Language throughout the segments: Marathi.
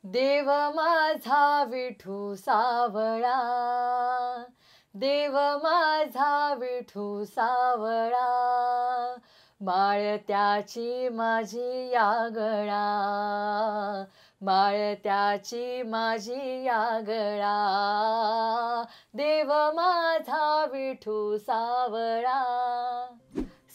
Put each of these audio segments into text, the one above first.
देव माझा विठू सावळा, देव माझा विठू सावळा, माळ त्याची माझी या गळा, माळ त्याची माझी या गळा, देव माझा विठू सावळा।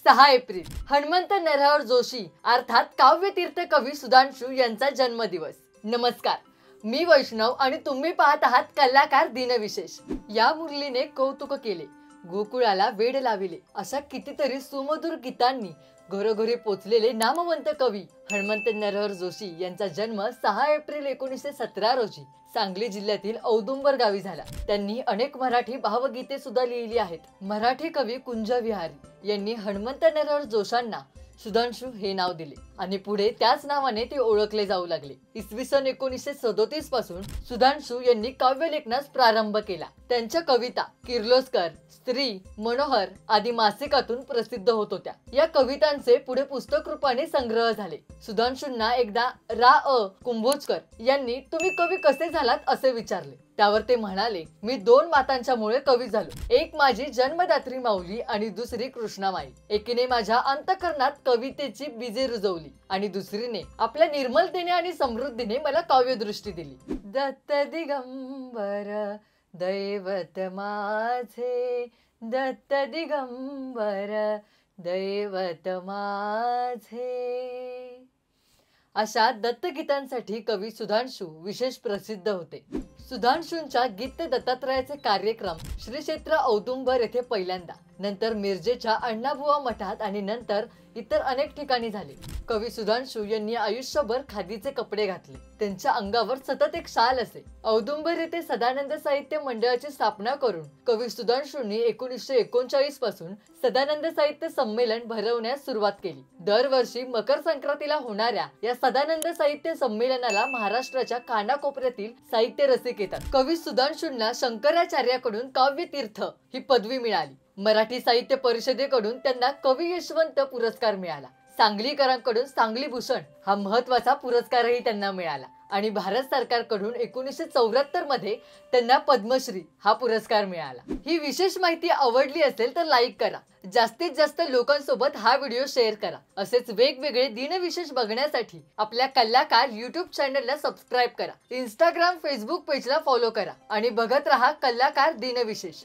6 एप्रिल हनुमंत नरहर जोशी अर्थात काव्यतीर्थ कवी सुधांशू यांचा जन्मदिवस। नमस्कार, मी वैष्णव आणि तुम्ही पाहत आहात कलाकार दिनविशेष। या मुरलीने कौतुक केले, गोकुळाला वेड लाविले अशा कितीतरी सुमधुर गीतांनी घरोघरी पोचलेले नामवंत कवी हनुमंत नरहर जोशी यांचा जन्म 6 एप्रिल 1917 रोजी सांगली जिल्ह्यातील औदुंबर गावी झाला। त्यांनी अनेक मराठी भावगीते सुद्धा लिहिली आहेत। मराठी कवी कुंज विहारी यांनी हनुमंत नरहर जोशांना सुधांशू हे नाव दिले आणि पुढे त्याच नावाने ते ओळखले जाऊ लागले। इसवी सन 1937 पासून सुधांशू यांनी काव्य लेखनास प्रारंभ केला। त्यांच्या कविता किर्लोस्कर, स्त्री, मनोहर आदी मासिकातून प्रसिद्ध होत होत्या। या कवितांचे पुढे पुस्तक रूपाने संग्रह झाले। सुधांशूंना एकदा रा कुंभोजकर यांनी तुम्ही कवी कसे झालात असे विचारले। त्यावर ते म्हणाले, मी 2 मातांच्यामुळे कवी झालो। एक माझी जन्मदात्री माऊली आणि दुसरी कृष्णामाई। एकीने माझ्या अंतःकरणात कवितेची बीजे रुजवली आणि दुसरीने आपल्या निर्मलतेने आणि समृद्धीने मला काव्यदृष्टी दिली। दत्त दिगंबर दैवत माझे, दत्त दिगंबर दैवत माझे। अशा दत्तगीतांसाठी कवी सुधांशू विशेष प्रसिद्ध होते। सुधांशूंच्या गीत दत्तात्रयाचे कार्यक्रम श्री क्षेत्र औदुंबर येथे पहिल्यांदा, नंतर मिरजेच्या अण्णाबुवा मठात आणि नंतर इतर अनेक ठिकाणी झाले। कवी सुधांशू यांनी आयुष्यभर खादीचे कपडे घातले। त्यांच्या अंगावर सतत एक शाल असे। औदुंबर येथे सदानंद साहित्य मंडळाची स्थापना करून कवी सुधांशूंनी 1939 पासून सदानंद साहित्य संमेलन भरवण्यास सुरुवात केली। दरवर्षी मकर संक्रांतीला होणाऱ्या या सदानंद साहित्य संमेलनाला महाराष्ट्राच्या कानाकोपऱ्यातील साहित्य रसिक येतात। कवी सुधांशूंना शंकराचार्याकडून काव्यतीर्थ ही पदवी मिळाली। मराठी साहित्य परिषदेकडून त्यांना कवी यशवंत पुरस्कार मिळाला। सांगलीकरांकडून सांगली भूषण हा महत्त्वाचा पुरस्कारही त्यांना मिळाला आणि भारत सरकारकडून 1974 मध्ये त्यांना पद्मश्री हा पुरस्कार मिळाला। ही विशेष माहिती आवडली असेल तर लाईक करा, जास्तीत जास्त लोकांसोबत हा व्हिडिओ शेअर करा। असेच वेगवेगळे दिनविशेष बघण्यासाठी आपल्या कलाकार YouTube चॅनलला सबस्क्राइब करा, Instagram, Facebook पेजला फॉलो करा आणि बघत रहा कलाकार दिनविशेष।